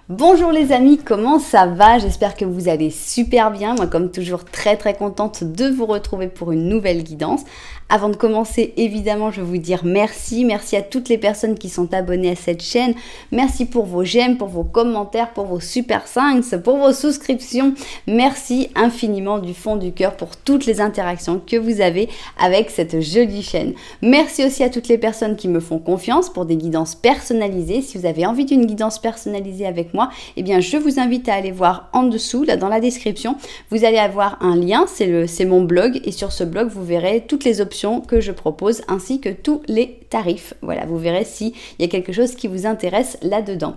Bonjour les amis, comment ça va? J'espère que vous allez super bien. Moi, comme toujours, très contente de vous retrouver pour une nouvelle guidance. Avant de commencer, évidemment, je veux vous dire merci. Merci à toutes les personnes qui sont abonnées à cette chaîne. Merci pour vos j'aime, pour vos commentaires, pour vos super thanks, pour vos souscriptions. Merci infiniment du fond du cœur pour toutes les interactions que vous avez avec cette jolie chaîne. Merci aussi à toutes les personnes qui me font confiance pour des guidances personnalisées. Si vous avez envie d'une guidance personnalisée avec moi, eh bien, je vous invite à aller voir en dessous, là dans la description. Vous allez avoir un lien, c'est mon blog. Et sur ce blog, vous verrez toutes les options que je propose ainsi que tous les tarifs. Voilà, vous verrez s'il y a quelque chose qui vous intéresse là-dedans.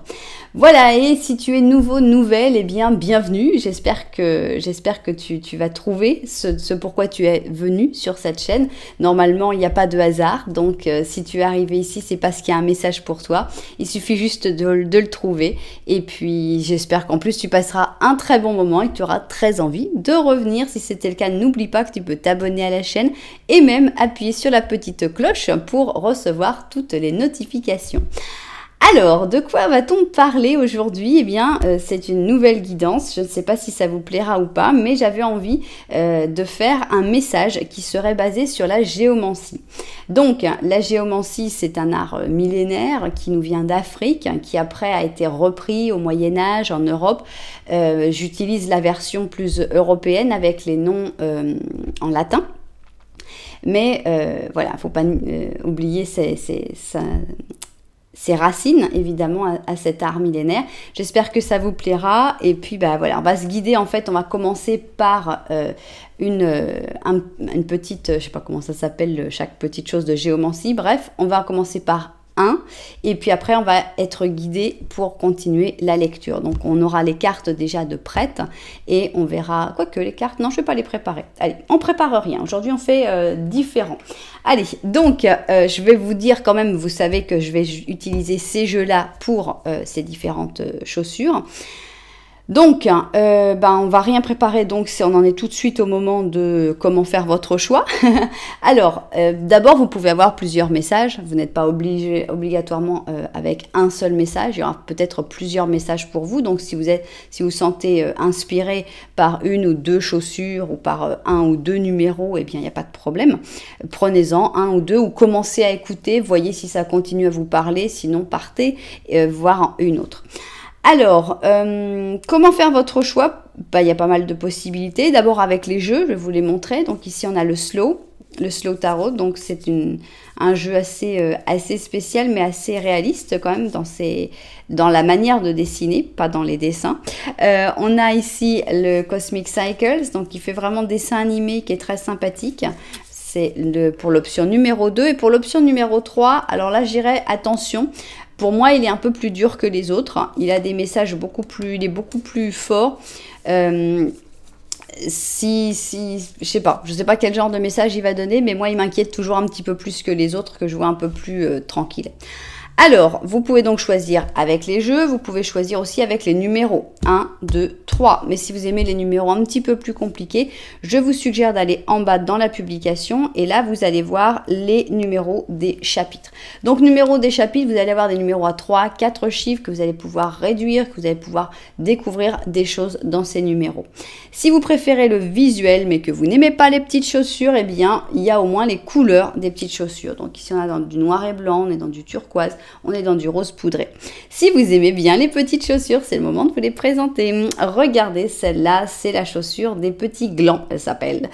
Voilà, et si tu es nouveau, nouvelle, eh bien bienvenue. J'espère que tu vas trouver ce pourquoi tu es venu sur cette chaîne. Normalement, il n'y a pas de hasard, donc si tu es arrivé ici, c'est parce qu'il y a un message pour toi. Il suffit juste de le trouver. Et puis, j'espère qu'en plus, tu passeras un très bon moment et que tu auras très envie de revenir. Si c'était le cas, n'oublie pas que tu peux t'abonner à la chaîne et même appuyer sur la petite cloche pour recevoir toutes les notifications. Alors, de quoi va-t-on parler aujourd'hui? Eh bien, c'est une nouvelle guidance. Je ne sais pas si ça vous plaira ou pas, mais j'avais envie de faire un message qui serait basé sur la géomancie. Donc, la géomancie, c'est un art millénaire qui nous vient d'Afrique, qui après a été repris au Moyen-Âge en Europe. J'utilise la version plus européenne avec les noms en latin. Mais voilà, il ne faut pas oublier ses racines, évidemment, à cet art millénaire. J'espère que ça vous plaira. Et puis, bah, voilà, on va se guider. En fait, on va commencer par une petite, je ne sais pas comment ça s'appelle, chaque petite chose de géomancie. Bref, on va commencer par un, et puis après on va être guidé pour continuer la lecture. Donc on aura les cartes déjà de prêtes et on verra, quoique les cartes, non je ne vais pas les préparer. Allez, on prépare rien, aujourd'hui on fait différent. Allez, donc je vais vous dire quand même, vous savez que je vais utiliser ces jeux-là pour ces différentes chaussures. Donc, on va rien préparer, donc on en est tout de suite au moment de comment faire votre choix. Alors, d'abord, vous pouvez avoir plusieurs messages. Vous n'êtes pas obligatoirement avec un seul message. Il y aura peut-être plusieurs messages pour vous. Donc, si vous sentez inspiré par une ou deux chaussures ou par un ou deux numéros, eh bien, il n'y a pas de problème. Prenez-en un ou deux ou commencez à écouter. Voyez si ça continue à vous parler. Sinon, partez voir une autre. Alors, comment faire votre choix? Il y a pas mal de possibilités. D'abord avec les jeux, je vais vous les montrer. Donc ici, on a le slow tarot. Donc c'est un jeu assez spécial, mais assez réaliste quand même dans la manière de dessiner, pas dans les dessins. On a ici le Cosmic Cycles, donc qui fait vraiment dessin animé, qui est très sympathique. C'est pour l'option numéro 2. Et pour l'option numéro 3, alors là, j'irai attention. Pour moi, il est un peu plus dur que les autres. Il a des messages il est beaucoup plus fort. Je sais pas quel genre de message il va donner, mais moi, il m'inquiète toujours un petit peu plus que les autres, que je vois un peu plus tranquille. Alors, vous pouvez donc choisir avec les jeux, vous pouvez choisir aussi avec les numéros 1, 2, 3. Mais si vous aimez les numéros un petit peu plus compliqués, je vous suggère d'aller en bas dans la publication et là, vous allez voir les numéros des chapitres. Donc, numéros des chapitres, vous allez avoir des numéros à 3, 4 chiffres que vous allez pouvoir réduire, que vous allez pouvoir découvrir des choses dans ces numéros. Si vous préférez le visuel, mais que vous n'aimez pas les petites chaussures, eh bien, il y a au moins les couleurs des petites chaussures. Donc, ici, on a dans du noir et blanc, on est dans du turquoise. On est dans du rose poudré. Si vous aimez bien les petites chaussures, c'est le moment de vous les présenter. Regardez, celle-là, c'est la chaussure des petits glands, elle s'appelle.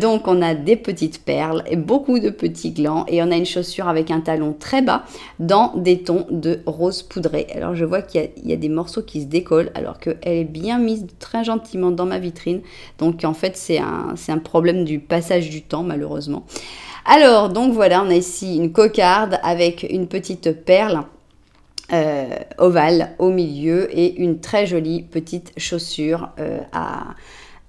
Donc, on a des petites perles et beaucoup de petits glands. Et on a une chaussure avec un talon très bas dans des tons de rose poudré. Alors, je vois qu'il y a des morceaux qui se décollent alors qu'elle est bien mise très gentiment dans ma vitrine. Donc, en fait, c'est un problème du passage du temps, malheureusement. Alors, donc voilà, on a ici une cocarde avec une petite perle ovale au milieu et une très jolie petite chaussure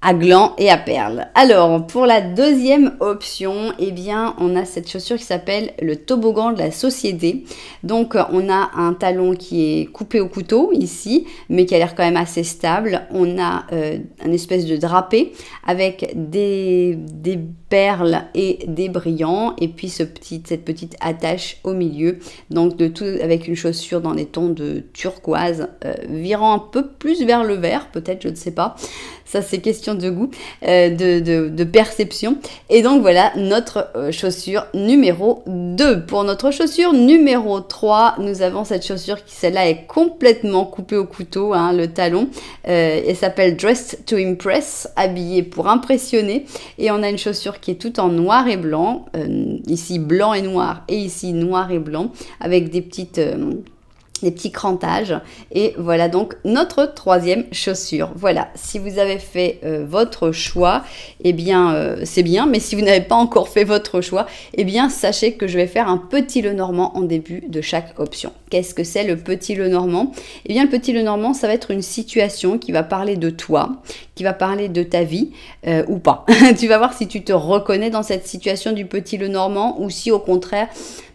à glands et à perles. Alors, pour la deuxième option, eh bien, on a cette chaussure qui s'appelle le toboggan de la société. Donc, on a un talon qui est coupé au couteau, ici, mais qui a l'air quand même assez stable. On a un espèce de drapé avec des perles et des brillants, et puis cette petite attache au milieu. Donc, de tout avec une chaussure dans les tons de turquoise, virant un peu plus vers le vert, peut-être, je ne sais pas. Ça, c'est question de goût, de perception. Et donc, voilà notre chaussure numéro 2. Pour notre chaussure numéro 3, nous avons cette chaussure qui, celle-là, est complètement coupée au couteau, hein, le talon. Elle s'appelle Dressed to Impress, habillée pour impressionner. Et on a une chaussure qui est toute en noir et blanc. Ici, blanc et noir, et ici, noir et blanc, avec des petits crantages. Et voilà donc notre troisième chaussure. Voilà, si vous avez fait votre choix, eh bien c'est bien, mais si vous n'avez pas encore fait votre choix, eh bien sachez que je vais faire un petit Lenormand en début de chaque option. Qu'est-ce que c'est le petit Lenormand? Eh bien le petit Lenormand, ça va être une situation qui va parler de toi, qui va parler de ta vie ou pas. Tu vas voir si tu te reconnais dans cette situation du petit Lenormand ou si au contraire,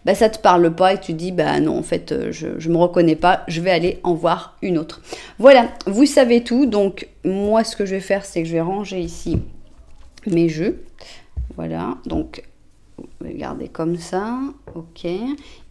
bah, ça te parle pas et tu te dis bah non en fait je me reconnais pas, je vais aller en voir une autre. Voilà, vous savez tout. Donc moi ce que je vais faire, c'est que je vais ranger ici mes jeux. Voilà, donc regardez comme ça, ok.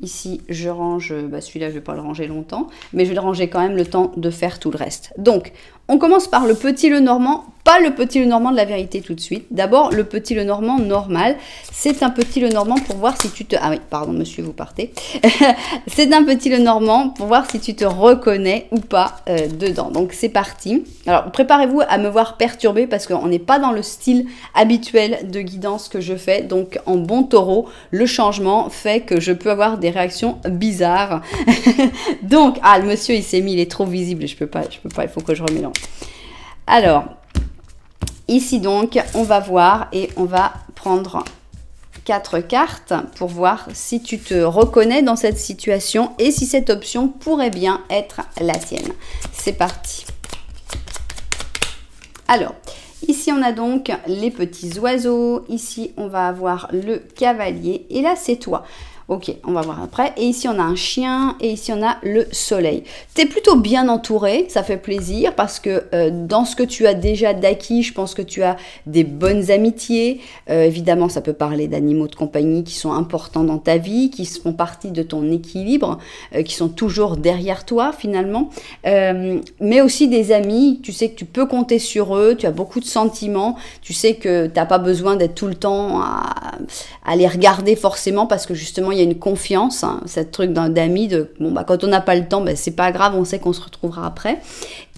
Ici je range, bah celui-là je vais pas le ranger longtemps, mais je vais le ranger quand même le temps de faire tout le reste. Donc on commence par le petit Lenormand, pas le petit Lenormand de la vérité tout de suite. D'abord le petit Lenormand normal, c'est un petit Lenormand pour voir si tu te... Ah oui, pardon monsieur, vous partez. C'est un petit Lenormand pour voir si tu te reconnais ou pas dedans. Donc c'est parti. Alors préparez-vous à me voir perturbée parce qu'on n'est pas dans le style habituel de guidance que je fais. Donc en bon taureau, le changement fait que je peux avoir des réactions bizarres. Donc, ah le monsieur il s'est mis, il est trop visible, je peux pas, il faut que je remélange. Alors, ici donc, on va voir et on va prendre 4 cartes pour voir si tu te reconnais dans cette situation et si cette option pourrait bien être la tienne. C'est parti. Alors, ici on a donc les petits oiseaux, ici on va avoir le cavalier et là c'est toi. Ok, on va voir après. Et ici, on a un chien et ici, on a le soleil. Tu es plutôt bien entouré, ça fait plaisir parce que dans ce que tu as déjà d'acquis, je pense que tu as des bonnes amitiés. Évidemment, ça peut parler d'animaux de compagnie qui sont importants dans ta vie, qui font partie de ton équilibre, qui sont toujours derrière toi finalement. Mais aussi des amis, tu sais que tu peux compter sur eux, tu as beaucoup de sentiments, tu sais que tu n'as pas besoin d'être tout le temps à les regarder forcément parce que justement, il y a une confiance, hein, ce truc d'amis, bon, bah, quand on n'a pas le temps, bah, c'est pas grave, on sait qu'on se retrouvera après.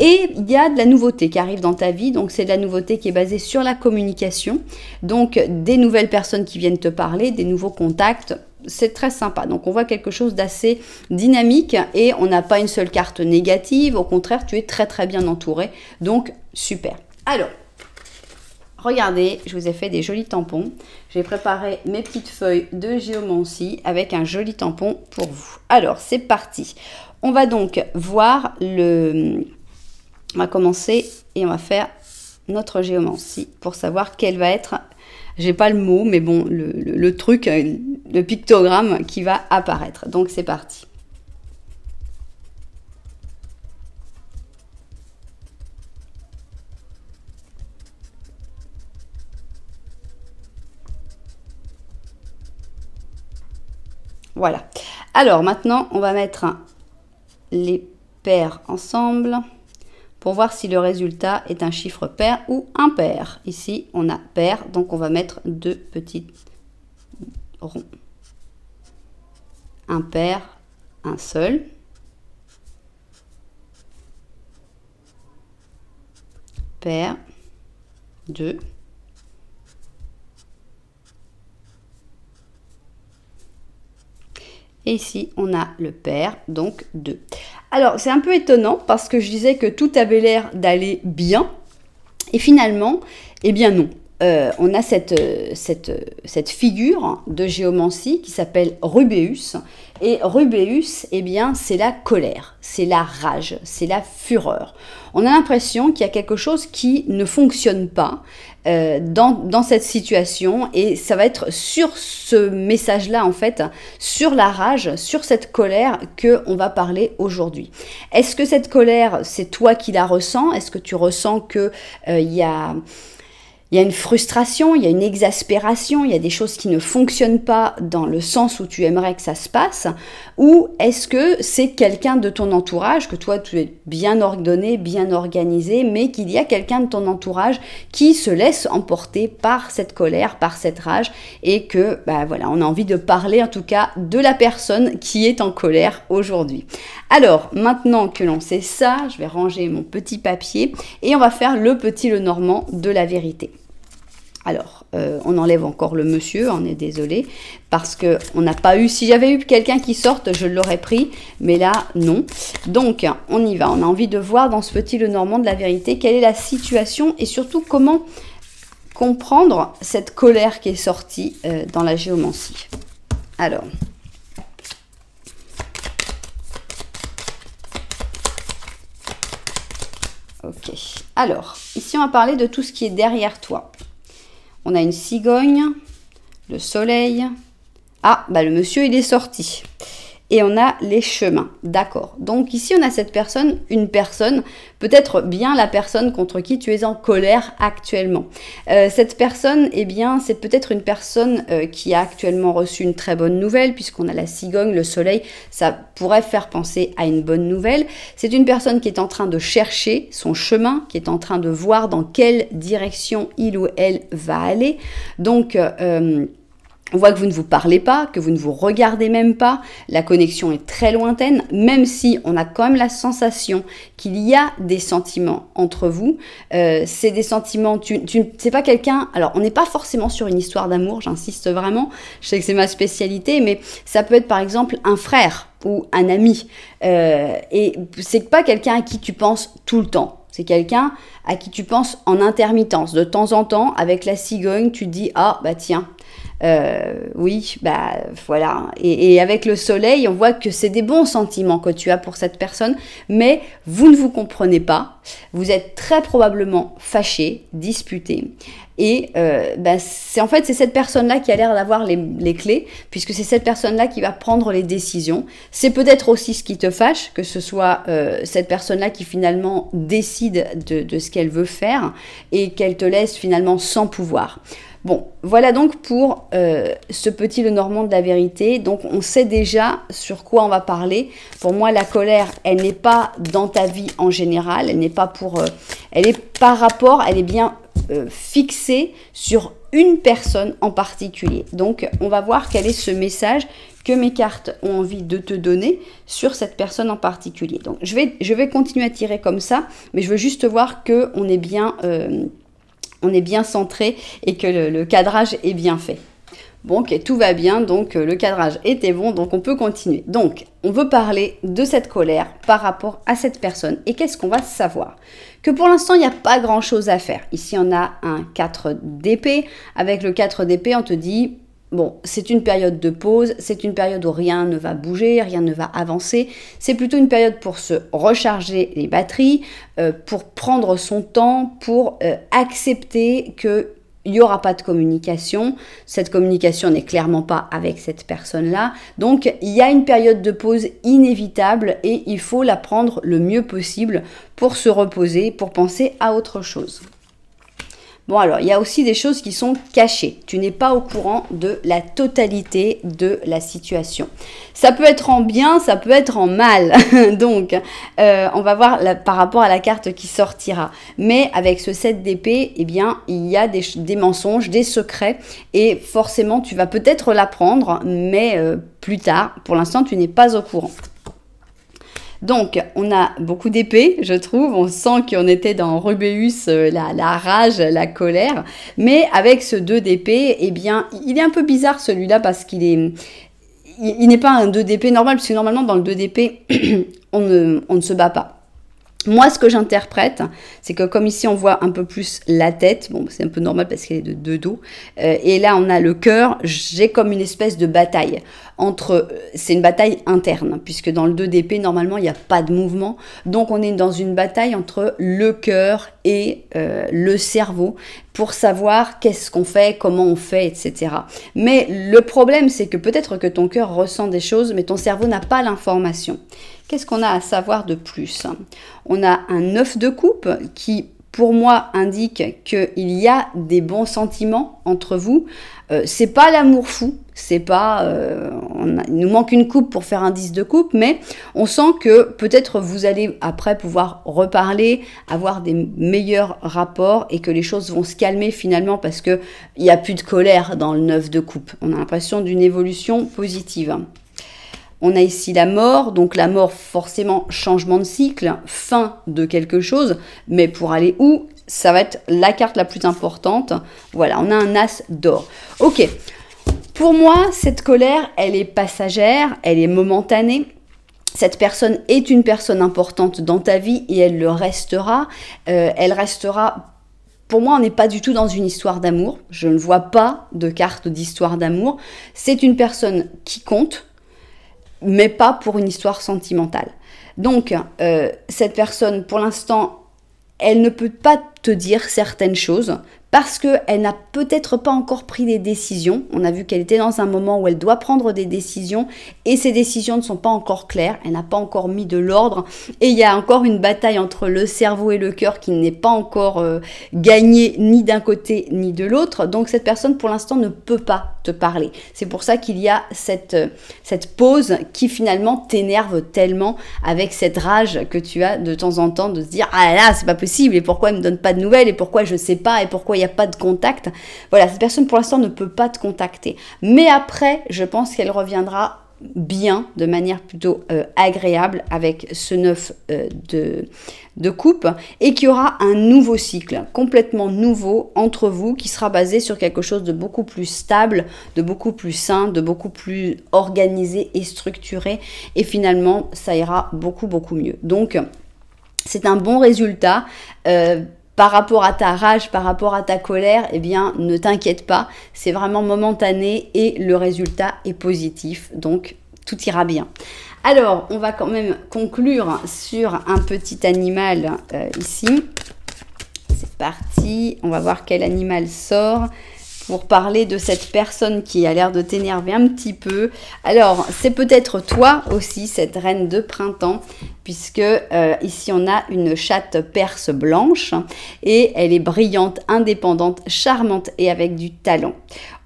Et il y a de la nouveauté qui arrive dans ta vie, donc c'est de la nouveauté qui est basée sur la communication, donc des nouvelles personnes qui viennent te parler, des nouveaux contacts, c'est très sympa. Donc on voit quelque chose d'assez dynamique et on n'a pas une seule carte négative, au contraire, tu es très très bien entouré, donc super. Alors, regardez, je vous ai fait des jolis tampons. J'ai préparé mes petites feuilles de géomancie avec un joli tampon pour vous. Alors, c'est parti. On va donc voir On va commencer et on va faire notre géomancie pour savoir quelle va être... J'ai pas le mot, mais bon, le truc, le pictogramme qui va apparaître. Donc, c'est parti. Voilà. Alors maintenant, on va mettre les paires ensemble pour voir si le résultat est un chiffre pair ou impair. Ici, on a pair, donc on va mettre 2 petits ronds. Impair, un seul. Pair, 2. Et ici, on a le pair, donc 2. Alors, c'est un peu étonnant parce que je disais que tout avait l'air d'aller bien. Et finalement, eh bien non. on a cette figure de géomancie qui s'appelle Rubéus. Et Rubéus, eh bien, c'est la colère, c'est la rage, c'est la fureur. On a l'impression qu'il y a quelque chose qui ne fonctionne pas dans cette situation, et ça va être sur ce message-là, en fait, sur la rage, sur cette colère qu'on va parler aujourd'hui. Est-ce que cette colère, c'est toi qui la ressens? Est-ce que tu ressens que il y a une frustration, il y a une exaspération, il y a des choses qui ne fonctionnent pas dans le sens où tu aimerais que ça se passe? Ou est-ce que c'est quelqu'un de ton entourage, que toi tu es bien ordonné, bien organisé, mais qu'il y a quelqu'un de ton entourage qui se laisse emporter par cette colère, par cette rage, et que, voilà, on a envie de parler en tout cas de la personne qui est en colère aujourd'hui. Alors, maintenant que l'on sait ça, je vais ranger mon petit papier et on va faire le petit Lenormand de la vérité. Alors, on enlève encore le monsieur, on est désolé, parce que on n'a pas eu, si j'avais eu quelqu'un qui sorte, je l'aurais pris, mais là, non. Donc, on y va, on a envie de voir dans ce petit Lenormand de la vérité, quelle est la situation et surtout comment comprendre cette colère qui est sortie dans la géomancie. Alors, ok, alors, ici on va parler de tout ce qui est derrière toi. On a une cigogne, le soleil. Ah, le monsieur, il est sorti. Et on a les chemins, d'accord. Donc ici, on a cette personne, une personne, peut-être bien la personne contre qui tu es en colère actuellement. Cette personne, eh bien, c'est peut-être une personne qui a actuellement reçu une très bonne nouvelle, puisqu'on a la cigogne, le soleil, ça pourrait faire penser à une bonne nouvelle. C'est une personne qui est en train de chercher son chemin, qui est en train de voir dans quelle direction il ou elle va aller. Donc, on voit que vous ne vous parlez pas, que vous ne vous regardez même pas, la connexion est très lointaine, même si on a quand même la sensation qu'il y a des sentiments entre vous. C'est des sentiments, c'est pas quelqu'un, alors on n'est pas forcément sur une histoire d'amour, j'insiste vraiment, je sais que c'est ma spécialité, mais ça peut être par exemple un frère ou un ami, et c'est pas quelqu'un à qui tu penses tout le temps. C'est quelqu'un à qui tu penses en intermittence. De temps en temps, avec la cigogne, tu te dis « Ah, tiens, oui, voilà. » Et avec le soleil, on voit que c'est des bons sentiments que tu as pour cette personne, mais vous ne vous comprenez pas. Vous êtes très probablement fâché, disputé. Et c'est cette personne-là qui a l'air d'avoir les clés, puisque c'est cette personne-là qui va prendre les décisions. C'est peut-être aussi ce qui te fâche, que ce soit cette personne-là qui finalement décide de ce qu'elle veut faire et qu'elle te laisse finalement sans pouvoir. Bon, voilà donc pour ce petit Lenormand de la vérité. Donc on sait déjà sur quoi on va parler. Pour moi, la colère, elle n'est pas dans ta vie en général, elle n'est pas elle est par rapport, elle est bien fixée sur une personne en particulier. Donc on va voir quel est ce message que mes cartes ont envie de te donner sur cette personne en particulier. Donc je vais continuer à tirer comme ça, mais je veux juste voir que on est bien centré et que le cadrage est bien fait. Bon, ok, tout va bien, donc le cadrage était bon, donc on peut continuer. Donc, on veut parler de cette colère par rapport à cette personne. Et qu'est-ce qu'on va savoir? Que pour l'instant, il n'y a pas grand-chose à faire. Ici, on a un 4 d'épée. Avec le 4 d'épée, on te dit... Bon, c'est une période de pause, c'est une période où rien ne va bouger, rien ne va avancer. C'est plutôt une période pour se recharger les batteries, pour prendre son temps, pour accepter qu'il n'y aura pas de communication. Cette communication n'est clairement pas avec cette personne-là. Donc, il y a une période de pause inévitable et il faut la prendre le mieux possible pour se reposer, pour penser à autre chose. Bon alors, il y a aussi des choses qui sont cachées. Tu n'es pas au courant de la totalité de la situation. Ça peut être en bien, ça peut être en mal. Donc, on va voir par rapport à la carte qui sortira. Mais avec ce 7 d'épée, eh bien, il y a des mensonges, des secrets. Et forcément, tu vas peut-être l'apprendre, mais plus tard. Pour l'instant, tu n'es pas au courant. Donc, on a beaucoup d'épées, je trouve. On sent qu'on était dans Rubéus, la rage, la colère. Mais avec ce 2 d'épée, eh bien, il est un peu bizarre celui-là parce qu'il n'est pas un 2 d'épée normal. Parce que normalement, dans le 2 d'épée, on ne se bat pas. Moi, ce que j'interprète, c'est que comme ici, on voit un peu plus la tête. Bon, c'est un peu normal parce qu'elle est de deux dos. Et là, on a le cœur. J'ai comme une espèce de bataille. C'est une bataille interne, puisque dans le 2 d'épée, normalement, il n'y a pas de mouvement. Donc, on est dans une bataille entre le cœur et le cerveau pour savoir qu'est-ce qu'on fait, comment on fait, etc. Mais le problème, c'est que peut-être que ton cœur ressent des choses, mais ton cerveau n'a pas l'information. Qu'est-ce qu'on a à savoir de plus? On a un 9 de coupe qui, pour moi, indique qu'il y a des bons sentiments entre vous. C'est pas l'amour fou, c'est pas... il nous manque une coupe pour faire un 10 de coupe, mais on sent que peut-être vous allez après pouvoir reparler, avoir des meilleurs rapports et que les choses vont se calmer finalement parce qu'il n'y a plus de colère dans le 9 de coupe. On a l'impression d'une évolution positive. On a ici la mort, donc la mort forcément changement de cycle, fin de quelque chose, mais pour aller où? Ça va être la carte la plus importante. Voilà, on a un as d'or. Ok, pour moi, cette colère, elle est passagère, elle est momentanée. Cette personne est une personne importante dans ta vie et elle le restera. Elle restera... Pour moi, on n'est pas du tout dans une histoire d'amour. Je ne vois pas de carte d'histoire d'amour. C'est une personne qui compte, mais pas pour une histoire sentimentale. Donc, cette personne, pour l'instant, elle ne peut pas te dire certaines choses parce qu'elle n'a peut-être pas encore pris des décisions. On a vu qu'elle était dans un moment où elle doit prendre des décisions et ces décisions ne sont pas encore claires. Elle n'a pas encore mis de l'ordre et il y a encore une bataille entre le cerveau et le cœur qui n'est pas encore gagnée ni d'un côté ni de l'autre. Donc cette personne pour l'instant ne peut pas te parler. C'est pour ça qu'il y a cette pause qui finalement t'énerve tellement avec cette rage que tu as de temps en temps de se dire « Ah là, c'est pas possible et pourquoi elle me donne pas de nouvelles et pourquoi je sais pas et pourquoi il n'y a pas de contact ?» Voilà, cette personne pour l'instant ne peut pas te contacter. Mais après, je pense qu'elle reviendra bien, de manière plutôt agréable avec ce 9 de coupe et qu'il y aura un nouveau cycle complètement nouveau entre vous qui sera basé sur quelque chose de beaucoup plus stable, de beaucoup plus sain, de beaucoup plus organisé et structuré et finalement ça ira beaucoup mieux. Donc c'est un bon résultat. Par rapport à ta rage, par rapport à ta colère, eh bien, ne t'inquiète pas, c'est vraiment momentané et le résultat est positif, donc tout ira bien. Alors, on va quand même conclure sur un petit animal ici. C'est parti, on va voir quel animal sort pour parler de cette personne qui a l'air de t'énerver un petit peu. Alors, c'est peut-être toi aussi, cette reine de printemps, puisque ici on a une chatte perse blanche et elle est brillante, indépendante, charmante et avec du talent.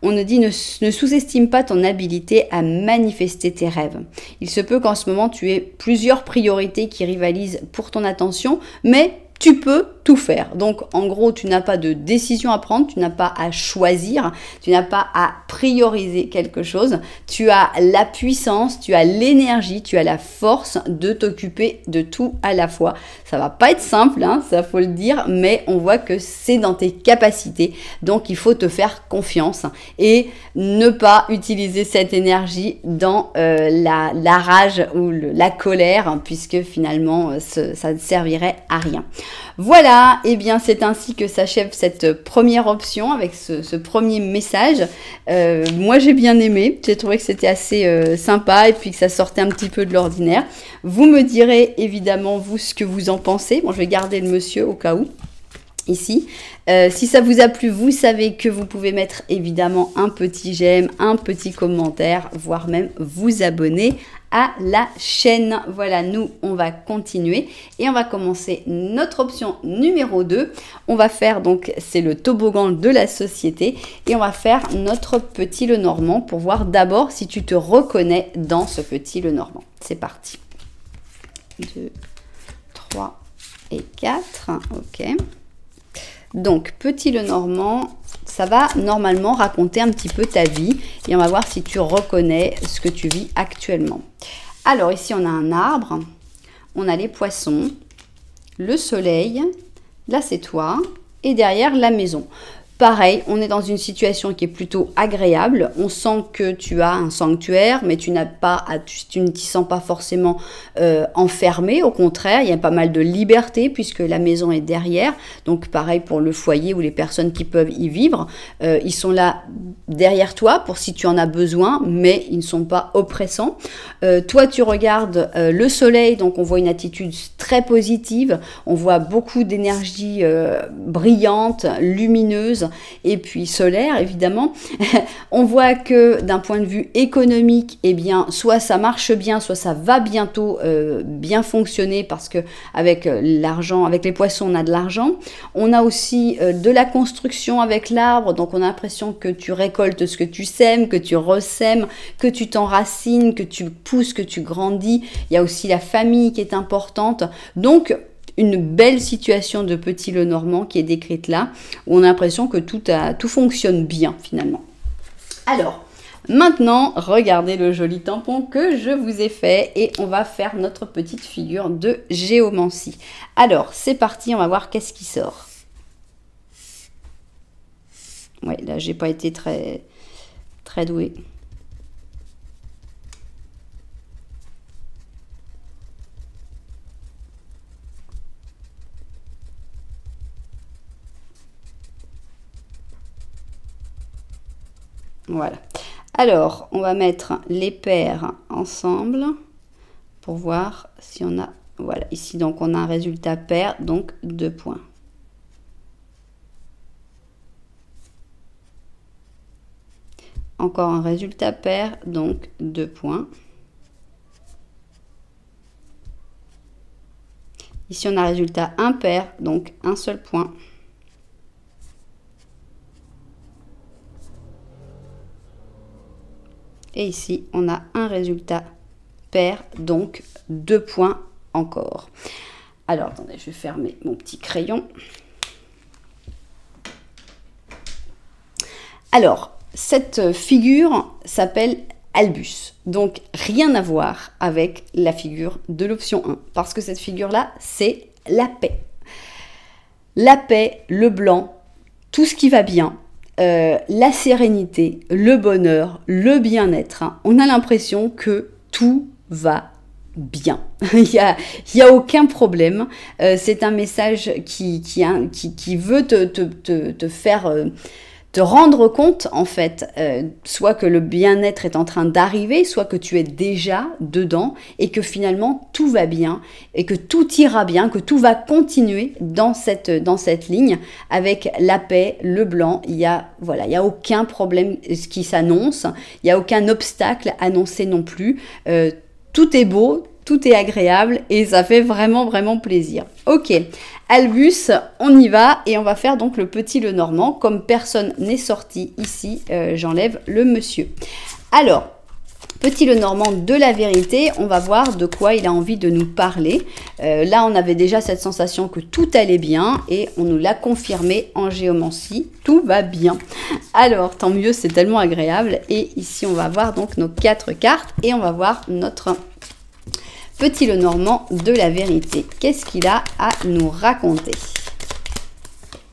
On nous dit ne sous-estime pas ton habilité à manifester tes rêves. Il se peut qu'en ce moment tu aies plusieurs priorités qui rivalisent pour ton attention, mais tu peux tout faire. Donc, en gros, tu n'as pas de décision à prendre, tu n'as pas à choisir, tu n'as pas à prioriser quelque chose. Tu as la puissance, tu as l'énergie, tu as la force de t'occuper de tout à la fois. Ça va pas être simple, hein, ça faut le dire, mais on voit que c'est dans tes capacités. Donc, il faut te faire confiance et ne pas utiliser cette énergie dans la rage ou la colère, puisque finalement, ça ne servirait à rien. Voilà, et bien c'est ainsi que s'achève cette première option avec ce premier message. Moi j'ai bien aimé, j'ai trouvé que c'était assez sympa et puis que ça sortait un petit peu de l'ordinaire. Vous me direz évidemment vous ce que vous en pensez. Bon, je vais garder le monsieur au cas où. Ici. Si ça vous a plu, vous savez que vous pouvez mettre évidemment un petit j'aime, un petit commentaire, voire même vous abonner à la chaîne. Voilà, nous, on va continuer et on va commencer notre option numéro 2. On va faire donc, c'est le toboggan de la société et on va faire notre petit Lenormand pour voir d'abord si tu te reconnais dans ce petit Lenormand. C'est parti. 2, 3 et 4. Ok. Donc, petit Lenormand, ça va normalement raconter un petit peu ta vie et on va voir si tu reconnais ce que tu vis actuellement. Alors, ici, on a un arbre, on a les poissons, le soleil, là, c'est toi, et derrière, la maison. Pareil, on est dans une situation qui est plutôt agréable. On sent que tu as un sanctuaire, mais tu ne t'y sens pas forcément enfermé. Au contraire, il y a pas mal de liberté puisque la maison est derrière. Donc pareil pour le foyer ou les personnes qui peuvent y vivre. Ils sont là derrière toi pour si tu en as besoin, mais ils ne sont pas oppressants. Toi, tu regardes le soleil, donc on voit une attitude très positive. On voit beaucoup d'énergie brillante, lumineuse, et puis solaire évidemment. On voit que d'un point de vue économique, eh bien, soit ça marche bien, soit ça va bientôt bien fonctionner parce que avec l'argent, avec les poissons, on a de l'argent. On a aussi de la construction avec l'arbre, donc on a l'impression que tu récoltes ce que tu sèmes, que tu ressèmes, que tu t'enracines, que tu pousses, que tu grandis. Il y a aussi la famille qui est importante. Donc, une belle situation de Petit Lenormand qui est décrite là, où on a l'impression que tout fonctionne bien finalement. Alors, maintenant, regardez le joli tampon que je vous ai fait et on va faire notre petite figure de géomancie. Alors, c'est parti, on va voir qu'est-ce qui sort. Ouais, là, j'ai pas été très douée. Voilà. Alors, on va mettre les paires ensemble pour voir si on a... Voilà, ici, donc, on a un résultat pair, donc 2 points. Encore un résultat pair, donc 2 points. Ici, on a un résultat impair, donc un seul point. Et ici, on a un résultat pair, donc 2 points encore. Alors, attendez, je vais fermer mon petit crayon. Alors, cette figure s'appelle Albus. Donc, rien à voir avec la figure de l'option 1. Parce que cette figure-là, c'est la paix. La paix, le blanc, tout ce qui va bien. La sérénité, le bonheur, le bien-être. On a l'impression que tout va bien. Il y a aucun problème. C'est un message qui veut te faire... te rendre compte, en fait, soit que le bien-être est en train d'arriver, soit que tu es déjà dedans et que finalement tout va bien et que tout ira bien, que tout va continuer dans cette ligne avec la paix, le blanc. Il y a aucun problème qui s'annonce, il n'y a aucun obstacle annoncé non plus. Tout est beau, tout est agréable et ça fait vraiment, vraiment plaisir. Ok, Albus, on y va et on va faire donc le Petit Lenormand. Comme personne n'est sorti ici, j'enlève le monsieur. Alors, Petit Lenormand de la vérité, on va voir de quoi il a envie de nous parler. Là, on avait déjà cette sensation que tout allait bien et on nous l'a confirmé en géomancie. Tout va bien. Alors, tant mieux, c'est tellement agréable. Et ici, on va voir donc nos 4 cartes et on va voir notre Petit Lenormand de la vérité. Qu'est-ce qu'il a à nous raconter?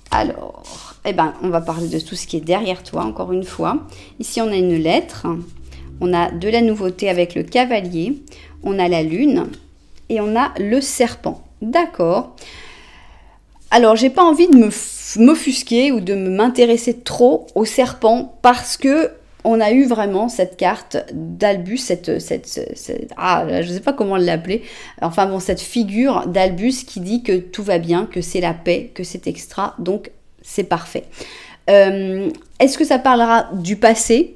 Alors, eh ben, on va parler de tout ce qui est derrière toi, encore une fois. Ici, on a une lettre. On a de la nouveauté avec le cavalier. On a la lune. Et on a le serpent. D'accord. Alors, j'ai pas envie de m'offusquer ou de m'intéresser trop au serpent parce que on a eu vraiment cette carte d'Albus, je ne sais pas comment l'appeler, enfin bon, cette figure d'Albus qui dit que tout va bien, que c'est la paix, que c'est extra, donc c'est parfait. Est-ce que ça parlera du passé?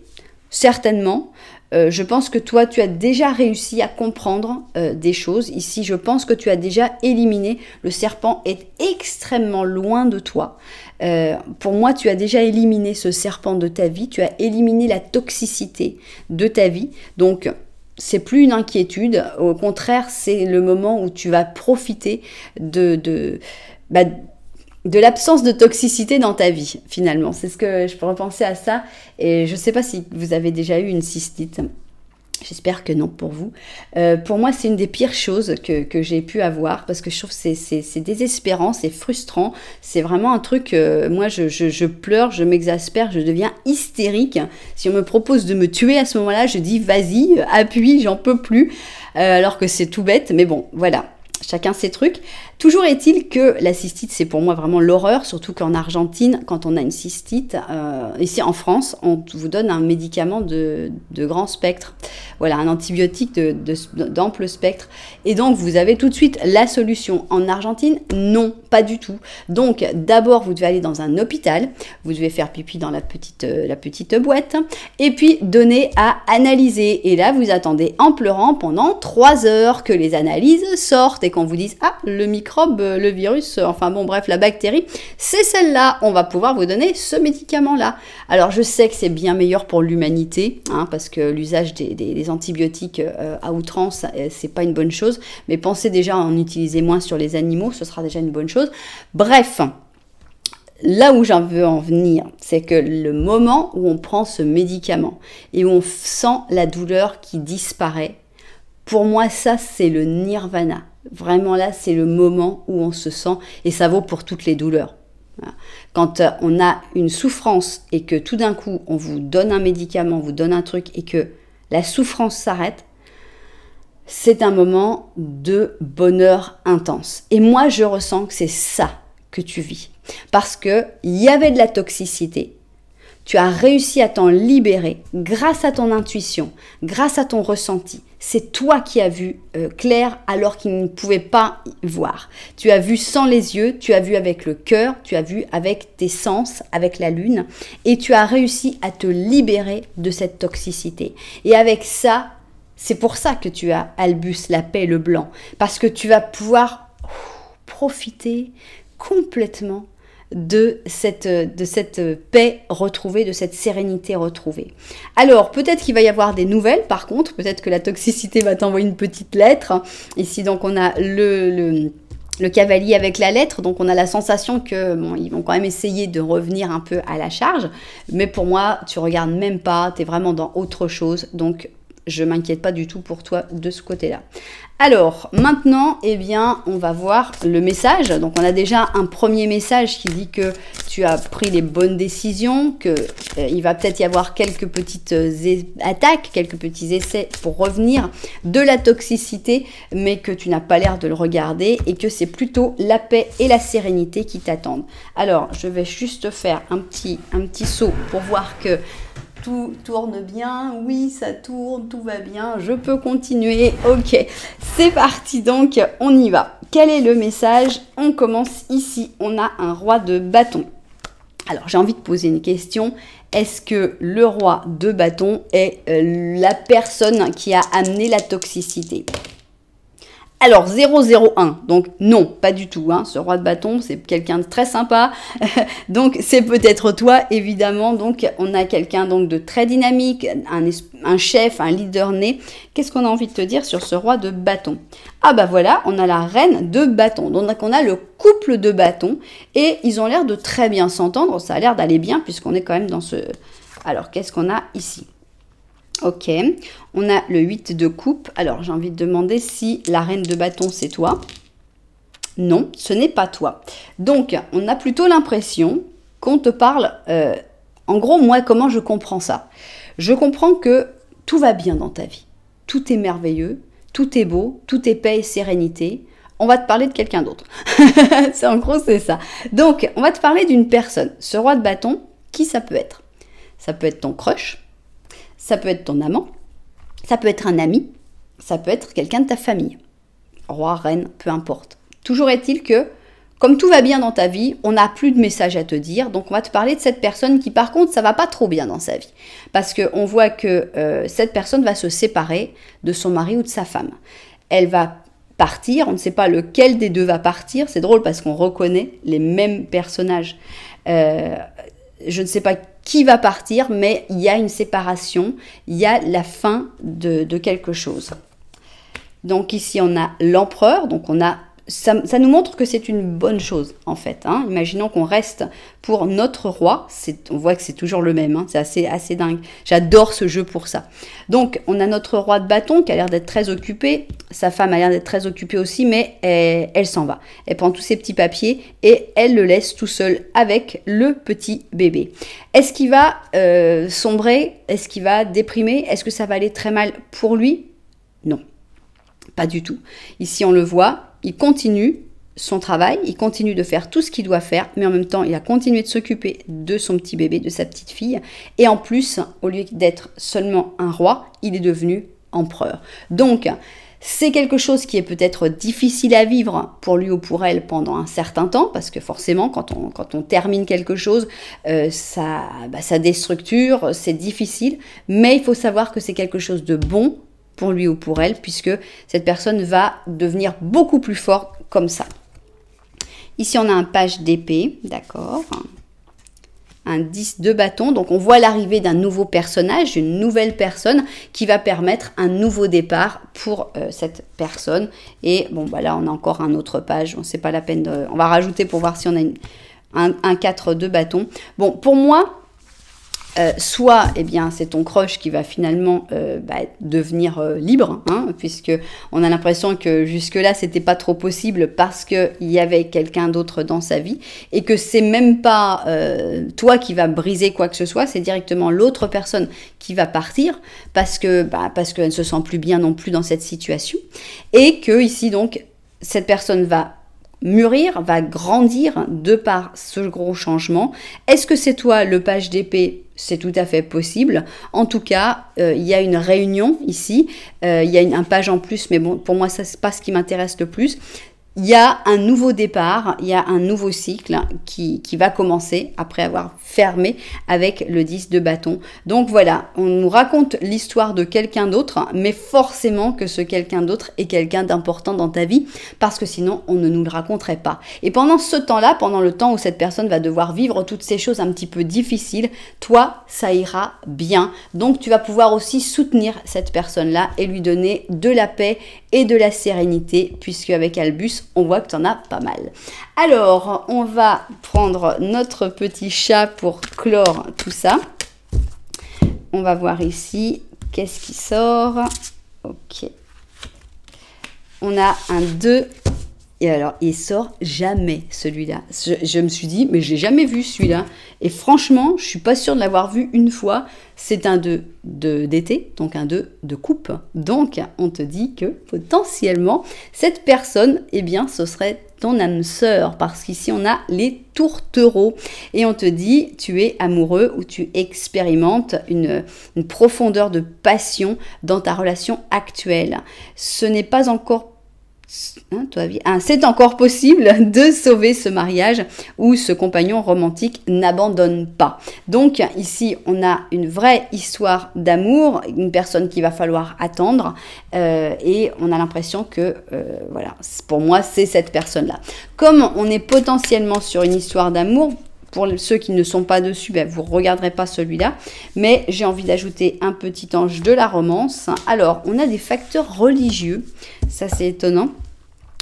Certainement. Je pense que toi, tu as déjà réussi à comprendre des choses. Ici, je pense que tu as déjà éliminé. Le serpent est extrêmement loin de toi. Pour moi, tu as déjà éliminé ce serpent de ta vie. Tu as éliminé la toxicité de ta vie. Donc, c'est plus une inquiétude. Au contraire, c'est le moment où tu vas profiter de l'absence de toxicité dans ta vie, finalement. C'est ce que je pourrais penser à ça. Et je ne sais pas si vous avez déjà eu une cystite. J'espère que non pour vous. Pour moi, c'est une des pires choses que j'ai pu avoir parce que je trouve que c'est désespérant, c'est frustrant. C'est vraiment un truc, moi je pleure, je m'exaspère, je deviens hystérique. Si on me propose de me tuer à ce moment-là, je dis vas-y, appuie, j'en peux plus. Alors que c'est tout bête, mais bon, voilà. Chacun ses trucs. Toujours est-il que la cystite, c'est pour moi vraiment l'horreur, surtout qu'en Argentine, quand on a une cystite, ici en France, on vous donne un médicament de grand spectre. Voilà, un antibiotique d'ample spectre. Et donc, vous avez tout de suite la solution. En Argentine, non, pas du tout. Donc, d'abord, vous devez aller dans un hôpital, vous devez faire pipi dans la petite boîte, et puis donner à analyser. Et là, vous attendez en pleurant pendant 3 heures que les analyses sortent et qu'on vous dise « Ah, le microbe, le virus, enfin bon, bref, la bactérie, c'est celle-là, on va pouvoir vous donner ce médicament-là. » Alors, je sais que c'est bien meilleur pour l'humanité, hein, parce que l'usage des antibiotiques à outrance, c'est pas une bonne chose, mais pensez déjà à en utiliser moins sur les animaux, ce sera déjà une bonne chose. Bref, là où j'en veux en venir, c'est que le moment où on prend ce médicament et où on sent la douleur qui disparaît, pour moi, ça, c'est le nirvana. Vraiment là, c'est le moment où on se sent, et ça vaut pour toutes les douleurs. Quand on a une souffrance et que tout d'un coup, on vous donne un médicament, on vous donne un truc et que la souffrance s'arrête, c'est un moment de bonheur intense. Et moi, je ressens que c'est ça que tu vis. Parce qu'il y avait de la toxicité. Tu as réussi à t'en libérer grâce à ton intuition, grâce à ton ressenti. C'est toi qui as vu clair alors qu'il ne pouvait pas voir. Tu as vu sans les yeux, tu as vu avec le cœur, tu as vu avec tes sens, avec la lune. Et tu as réussi à te libérer de cette toxicité. Et avec ça, c'est pour ça que tu as Albus, la paix, le blanc. Parce que tu vas pouvoir profiter complètement de cette paix retrouvée, de cette sérénité retrouvée. Alors, peut-être qu'il va y avoir des nouvelles, par contre, peut-être que la toxicité va t'envoyer une petite lettre. Ici, donc, on a le cavalier avec la lettre, donc on a la sensation que, bon, ils vont quand même essayer de revenir un peu à la charge, mais pour moi, tu regardes même pas, tu es vraiment dans autre chose, donc je m'inquiète pas du tout pour toi de ce côté-là. Alors, maintenant, eh bien, on va voir le message. Donc, on a déjà un premier message qui dit que tu as pris les bonnes décisions, qu'il va peut-être y avoir quelques petites attaques, quelques petits essais pour revenir de la toxicité, mais que tu n'as pas l'air de le regarder et que c'est plutôt la paix et la sérénité qui t'attendent. Alors, je vais juste faire un petit saut pour voir que tout tourne bien, oui, ça tourne, tout va bien, je peux continuer, ok, c'est parti donc, on y va. Quel est le message? On commence ici, on a un roi de bâton. Alors, j'ai envie de poser une question, est-ce que le roi de bâton est la personne qui a amené la toxicité? Alors, 001, donc non, pas du tout, hein. Ce roi de bâton, c'est quelqu'un de très sympa, donc c'est peut-être toi, évidemment, donc on a quelqu'un donc de très dynamique, un chef, un leader né. Qu'est-ce qu'on a envie de te dire sur ce roi de bâton? Ah bah voilà, on a la reine de bâton, donc on a le couple de bâton, et ils ont l'air de très bien s'entendre, ça a l'air d'aller bien, puisqu'on est quand même dans ce... Alors, qu'est-ce qu'on a ici? Ok, on a le 8 de coupe. Alors, j'ai envie de demander si la reine de bâton, c'est toi. Non, ce n'est pas toi. Donc, on a plutôt l'impression qu'on te parle... en gros, moi, comment je comprends ça? Je comprends que tout va bien dans ta vie. Tout est merveilleux, tout est beau, tout est paix et sérénité. On va te parler de quelqu'un d'autre. En gros, c'est ça. Donc, on va te parler d'une personne. Ce roi de bâton, qui ça peut être? Ça peut être ton crush. Ça peut être ton amant, ça peut être un ami, ça peut être quelqu'un de ta famille. Roi, reine, peu importe. Toujours est-il que, comme tout va bien dans ta vie, on n'a plus de message à te dire, donc on va te parler de cette personne qui, par contre, ça va pas trop bien dans sa vie. Parce qu'on voit que cette personne va se séparer de son mari ou de sa femme. Elle va partir, on ne sait pas lequel des deux va partir, c'est drôle parce qu'on reconnaît les mêmes personnages. Je ne sais pas qui va partir, mais il y a une séparation, il y a la fin de quelque chose. Donc ici, on a l'empereur, donc on a ça nous montre que c'est une bonne chose, en fait. Hein. Imaginons qu'on reste pour notre roi. On voit que c'est toujours le même. Hein. C'est assez dingue. J'adore ce jeu pour ça. Donc, on a notre roi de bâton qui a l'air d'être très occupé. Sa femme a l'air d'être très occupée aussi, mais elle s'en va. Elle prend tous ses petits papiers et elle le laisse tout seul avec le petit bébé. Est-ce qu'il va sombrer? Est-ce qu'il va déprimer? Est-ce que ça va aller très mal pour lui? Non, pas du tout. Ici, on le voit. Il continue son travail, il continue de faire tout ce qu'il doit faire, mais en même temps, il a continué de s'occuper de son petit bébé, de sa petite fille. Et en plus, au lieu d'être seulement un roi, il est devenu empereur. Donc, c'est quelque chose qui est peut-être difficile à vivre pour lui ou pour elle pendant un certain temps, parce que forcément, quand on termine quelque chose, ça déstructure, c'est difficile, mais il faut savoir que c'est quelque chose de bon pour lui ou pour elle, puisque cette personne va devenir beaucoup plus forte comme ça. Ici, on a un page d'épée, d'accord, un 10 de bâton, donc on voit l'arrivée d'un nouveau personnage, une nouvelle personne qui va permettre un nouveau départ pour cette personne. Et bon, bah là, on a encore un autre page, c'est pas la peine on va rajouter pour voir si on a un 4 de bâton. Bon, pour moi, soit eh bien c'est ton crush qui va finalement devenir libre, hein, puisque on a l'impression que jusque là c'était pas trop possible parce que il y avait quelqu'un d'autre dans sa vie et que c'est même pas toi qui va briser quoi que ce soit, c'est directement l'autre personne qui va partir parce qu'elle ne se sent plus bien non plus dans cette situation et que ici donc cette personne va mûrir, va grandir de par ce gros changement. Est-ce que c'est toi le page d'épée? C'est tout à fait possible. En tout cas, il y a une réunion ici. Il y a un page en plus, mais bon, pour moi, ça, c'est pas ce qui m'intéresse le plus. Il y a un nouveau départ, il y a un nouveau cycle qui va commencer après avoir fermé avec le 10 de bâton. Donc voilà, on nous raconte l'histoire de quelqu'un d'autre, mais forcément que ce quelqu'un d'autre est quelqu'un d'important dans ta vie, parce que sinon on ne nous le raconterait pas. Et pendant ce temps-là, pendant le temps où cette personne va devoir vivre toutes ces choses un petit peu difficiles, toi, ça ira bien. Donc tu vas pouvoir aussi soutenir cette personne-là et lui donner de la paix et de la sérénité, puisque avec Albus, on voit que tu en as pas mal. Alors, on va prendre notre petit chat pour clore tout ça. On va voir ici, qu'est-ce qui sort? Ok. On a un 2. Et alors, il sort jamais celui-là. Je me suis dit, mais j'ai jamais vu celui-là. Et franchement, je suis pas sûre de l'avoir vu une fois. C'est un 2 d'été, donc un 2 de coupe. Donc, on te dit que potentiellement, cette personne, eh bien, ce serait ton âme sœur. Parce qu'ici, on a les tourtereaux. Et on te dit, tu es amoureux ou tu expérimentes une profondeur de passion dans ta relation actuelle. Ce n'est pas encore c'est encore possible de sauver ce mariage où ce compagnon romantique n'abandonne pas. Donc ici, on a une vraie histoire d'amour, une personne qu'il va falloir attendre et on a l'impression que, voilà, pour moi, c'est cette personne-là. Comme on est potentiellement sur une histoire d'amour, pour ceux qui ne sont pas dessus, vous ne regarderez pas celui-là. Mais j'ai envie d'ajouter un petit ange de la romance. Alors, on a des facteurs religieux. Ça, c'est étonnant.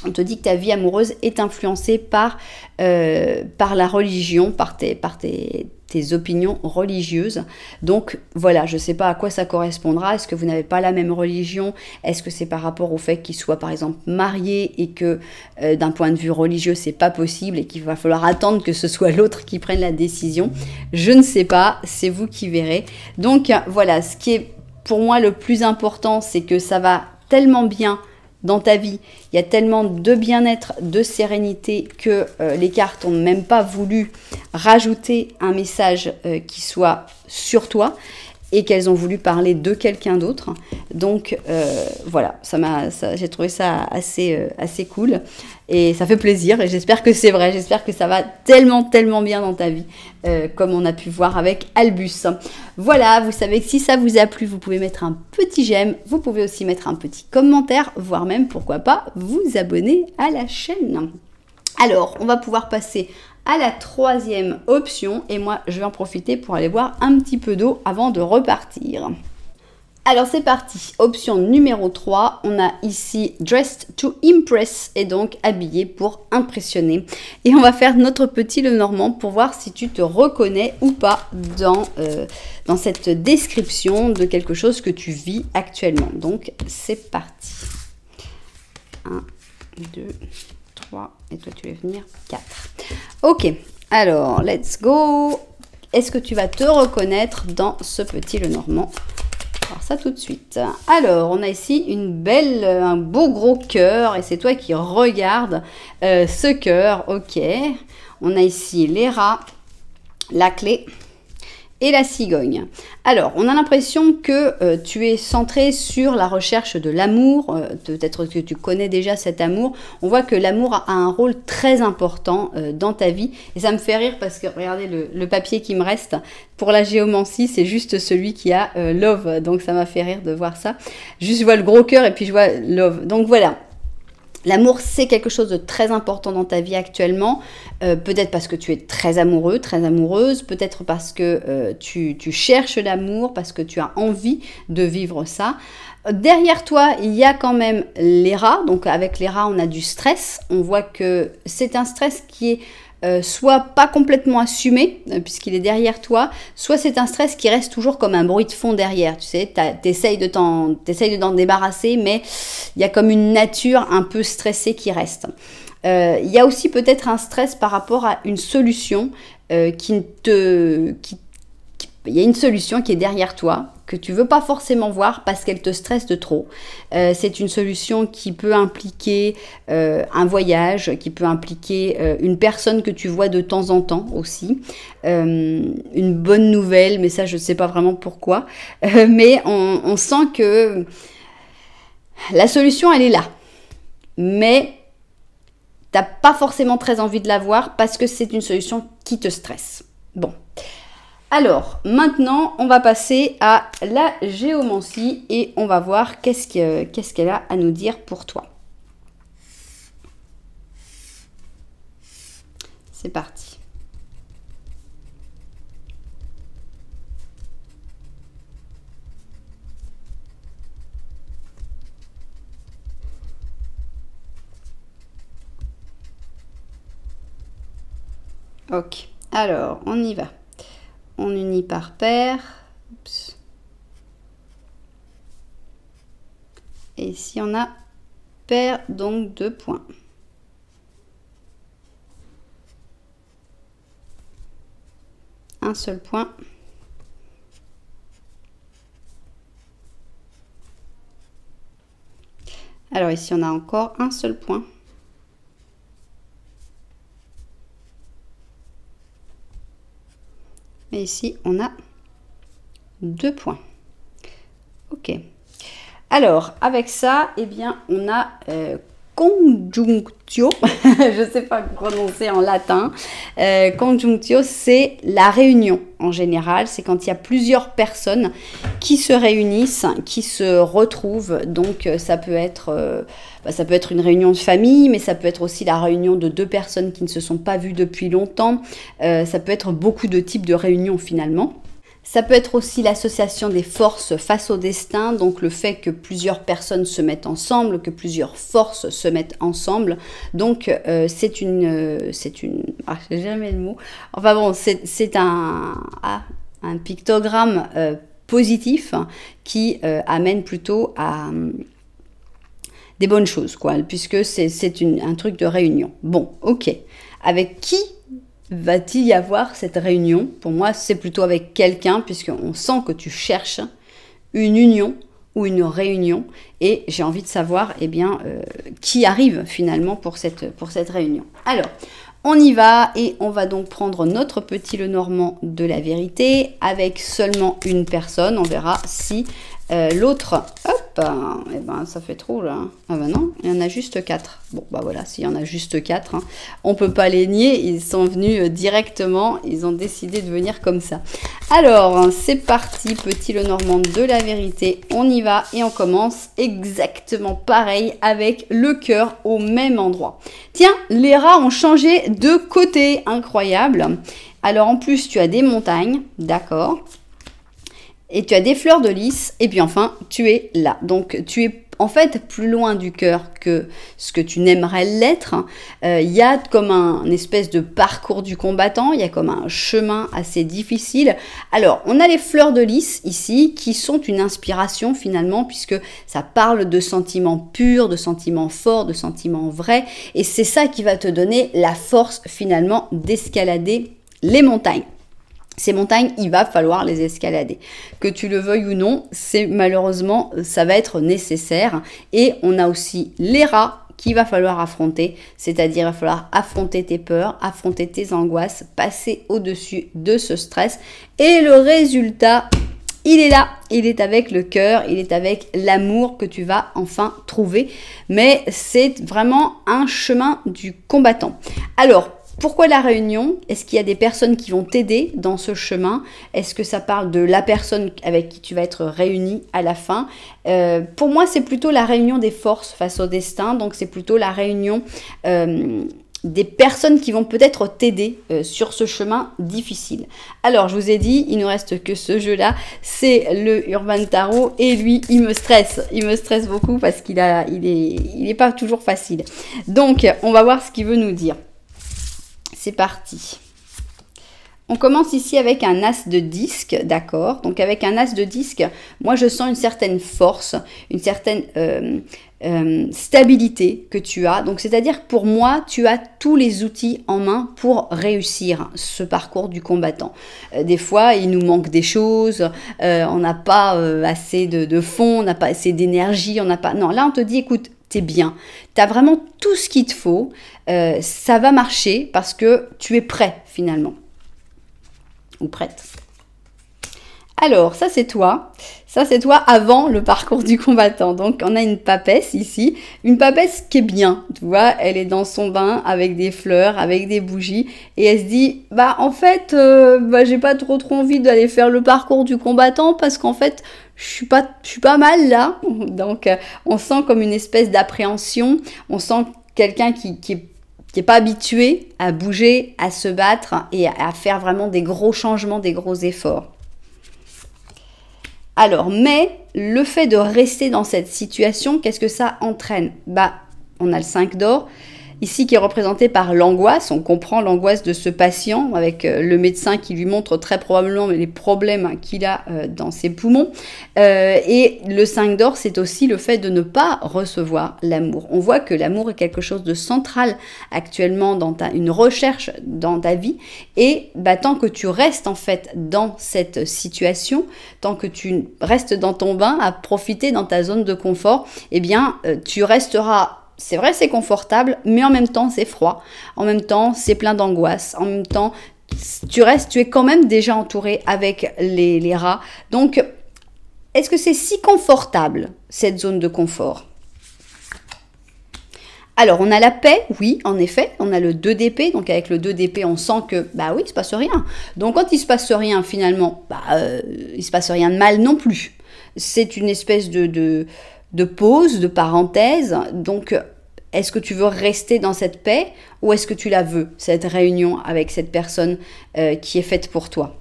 On te dit que ta vie amoureuse est influencée par la religion, par tes opinions religieuses. Donc voilà, je ne sais pas à quoi ça correspondra. Est-ce que vous n'avez pas la même religion? Est-ce que c'est par rapport au fait qu'il soit par exemple marié et que d'un point de vue religieux c'est pas possible et qu'il va falloir attendre que ce soit l'autre qui prenne la décision? Je ne sais pas, c'est vous qui verrez. Donc voilà, ce qui est pour moi le plus important, c'est que ça va tellement bien dans ta vie, il y a tellement de bien-être, de sérénité que les cartes n'ont même pas voulu rajouter un message qui soit sur toi et qu'elles ont voulu parler de quelqu'un d'autre. Donc voilà, j'ai trouvé ça assez cool et ça fait plaisir et j'espère que c'est vrai, j'espère que ça va tellement bien dans ta vie comme on a pu voir avec Albus. Voilà, vous savez que si ça vous a plu, vous pouvez mettre un petit j'aime, vous pouvez aussi mettre un petit commentaire, voire même pourquoi pas vous abonner à la chaîne. Alors, on va pouvoir passer à la troisième option et moi je vais en profiter pour aller boire un petit peu d'eau avant de repartir. Alors c'est parti, option numéro 3, on a ici Dressed to Impress et donc habillé pour impressionner. Et on va faire notre petit Lenormand pour voir si tu te reconnais ou pas dans cette description de quelque chose que tu vis actuellement. Donc c'est parti. 1, 2, 3 et toi tu vas venir 4. Ok, alors let's go. Est-ce que tu vas te reconnaître dans ce petit Lenormand? Alors ça tout de suite. Alors, on a ici un beau gros cœur et c'est toi qui regardes ce cœur. Ok. On a ici les rats, la clé et la cigogne. Alors, on a l'impression que tu es centré sur la recherche de l'amour. Peut-être que tu connais déjà cet amour. On voit que l'amour a un rôle très important dans ta vie. Et ça me fait rire parce que, regardez le papier qui me reste. Pour la géomancie, c'est juste celui qui a love. Donc, ça m'a fait rire de voir ça. Juste, je vois le gros cœur et puis je vois love. Donc, voilà. L'amour, c'est quelque chose de très important dans ta vie actuellement. Peut-être parce que tu es très amoureux, très amoureuse. Peut-être parce que tu cherches l'amour, parce que tu as envie de vivre ça. Derrière toi, il y a quand même les rats. Donc avec les rats, on a du stress. On voit que c'est un stress qui est soit pas complètement assumé, puisqu'il est derrière toi, soit c'est un stress qui reste toujours comme un bruit de fond derrière. Tu sais, t'essayes de t'en débarrasser, mais il y a comme une nature un peu stressée qui reste. Il y a aussi peut-être un stress par rapport à une solution il y a une solution qui est derrière toi, que tu veux pas forcément voir parce qu'elle te stresse de trop. C'est une solution qui peut impliquer un voyage, qui peut impliquer une personne que tu vois de temps en temps aussi. Une bonne nouvelle, mais ça je ne sais pas vraiment pourquoi. Mais on sent que la solution elle est là. Mais t'as pas forcément très envie de la voir parce que c'est une solution qui te stresse. Bon. Alors, maintenant, on va passer à la géomancie et on va voir qu'est-ce qu'elle a à nous dire pour toi. C'est parti. Ok, alors, on y va. On unit par paire. Oups. Et ici, on a paire, donc 2 points. Un seul point. Alors ici, on a encore un seul point. Et ici, on a 2 points. Ok. Alors, avec ça, eh bien, on a conjunctio. Je ne sais pas prononcer en latin. Conjunctio, c'est la réunion en général. C'est quand il y a plusieurs personnes qui se réunissent, qui se retrouvent. Donc, ça peut être une réunion de famille, mais ça peut être aussi la réunion de 2 personnes qui ne se sont pas vues depuis longtemps. Ça peut être beaucoup de types de réunions finalement. Ça peut être aussi l'association des forces face au destin, donc le fait que plusieurs personnes se mettent ensemble, que plusieurs forces se mettent ensemble. Donc c'est une, j'ai jamais le mot. Enfin bon, c'est un pictogramme positif qui amène plutôt à des bonnes choses, quoi, puisque c'est un truc de réunion. Bon, ok. Avec qui va-t-il y avoir cette réunion? Pour moi, c'est plutôt avec quelqu'un, puisqu'on sent que tu cherches une union ou une réunion. Et j'ai envie de savoir, eh bien, qui arrive finalement pour cette réunion. Alors, on y va et on va donc prendre notre petit Lenormand de la vérité avec seulement une personne. On verra si l'autre, hop, eh ben, ça fait trop là. Ah ben non, il y en a juste 4. Bon, bah voilà, s'il y en a juste 4, hein, on peut pas les nier. Ils sont venus directement, ils ont décidé de venir comme ça. Alors, c'est parti, petit Lenormand de la vérité. On y va et on commence exactement pareil avec le cœur au même endroit. Tiens, les rats ont changé de côté, incroyable. Alors en plus, tu as des montagnes, d'accord. et tu as des fleurs de lys, et puis enfin, tu es là. Donc, tu es en fait plus loin du cœur que ce que tu n'aimerais l'être. Il y a comme un espèce de parcours du combattant, il y a comme un chemin assez difficile. Alors, on a les fleurs de lys ici, qui sont une inspiration finalement, puisque ça parle de sentiments purs, de sentiments forts, de sentiments vrais, et c'est ça qui va te donner la force finalement d'escalader les montagnes. Ces montagnes, il va falloir les escalader. Que tu le veuilles ou non, c'est malheureusement, ça va être nécessaire. Et on a aussi les rats qu'il va falloir affronter, c'est-à-dire il va falloir affronter tes peurs, affronter tes angoisses, passer au-dessus de ce stress. Et le résultat, il est là, il est avec le cœur, il est avec l'amour que tu vas enfin trouver. Mais c'est vraiment un chemin du combattant. Alors, pourquoi la réunion? Est-ce qu'il y a des personnes qui vont t'aider dans ce chemin? Est-ce que ça parle de la personne avec qui tu vas être réuni à la fin? Pour moi, c'est plutôt la réunion des forces face au destin. Donc, c'est plutôt la réunion des personnes qui vont peut-être t'aider sur ce chemin difficile. Alors, je vous ai dit, il ne reste que ce jeu-là. C'est le Urban Tarot. Et lui, il me stresse. Il me stresse beaucoup parce qu'il est pas toujours facile. Donc, on va voir ce qu'il veut nous dire. C'est parti. On commence ici avec un as de disque, d'accord? Donc avec un as de disque, moi je sens une certaine force, une certaine stabilité que tu as. Donc c'est-à-dire que pour moi, tu as tous les outils en main pour réussir ce parcours du combattant. Des fois, il nous manque des choses, on n'a pas assez de fond, on n'a pas assez d'énergie, on n'a pas... Non, là on te dit, écoute, t'es bien, t'as vraiment tout ce qu'il te faut, ça va marcher parce que tu es prêt finalement, ou prête. Alors, ça c'est toi avant le parcours du combattant. Donc on a une papesse ici, une papesse qui est bien, tu vois, elle est dans son bain avec des fleurs, avec des bougies, et elle se dit, bah en fait, j'ai pas trop envie d'aller faire le parcours du combattant parce qu'en fait, je suis pas mal là. Donc on sent comme une espèce d'appréhension, on sent quelqu'un qui est pas habitué à bouger, à se battre et à faire vraiment des gros changements, des gros efforts. Alors, mais le fait de rester dans cette situation, qu'est-ce que ça entraîne? Bah, on a le 5 d'or, ici qui est représenté par l'angoisse. On comprend l'angoisse de ce patient avec le médecin qui lui montre très probablement les problèmes qu'il a dans ses poumons. Et le 5 d'or, c'est aussi le fait de ne pas recevoir l'amour. On voit que l'amour est quelque chose de central actuellement dans une recherche dans ta vie. Et bah, tant que tu restes en fait dans cette situation, tant que tu restes dans ton bain à profiter dans ta zone de confort, eh bien, tu resteras... C'est vrai, c'est confortable, mais en même temps, c'est froid. En même temps, c'est plein d'angoisse. En même temps, tu es quand même déjà entouré avec les rats. Donc, est-ce que c'est si confortable, cette zone de confort? Alors, on a la paix, oui, en effet. On a le 2 d'épée. Donc, avec le 2 d'épée, on sent que, bah oui, il ne se passe rien. Donc, quand il ne se passe rien, finalement, il ne se passe rien de mal non plus. C'est une espèce de pause, de parenthèse. Donc, est-ce que tu veux rester dans cette paix ou est-ce que tu la veux, cette réunion avec cette personne qui est faite pour toi?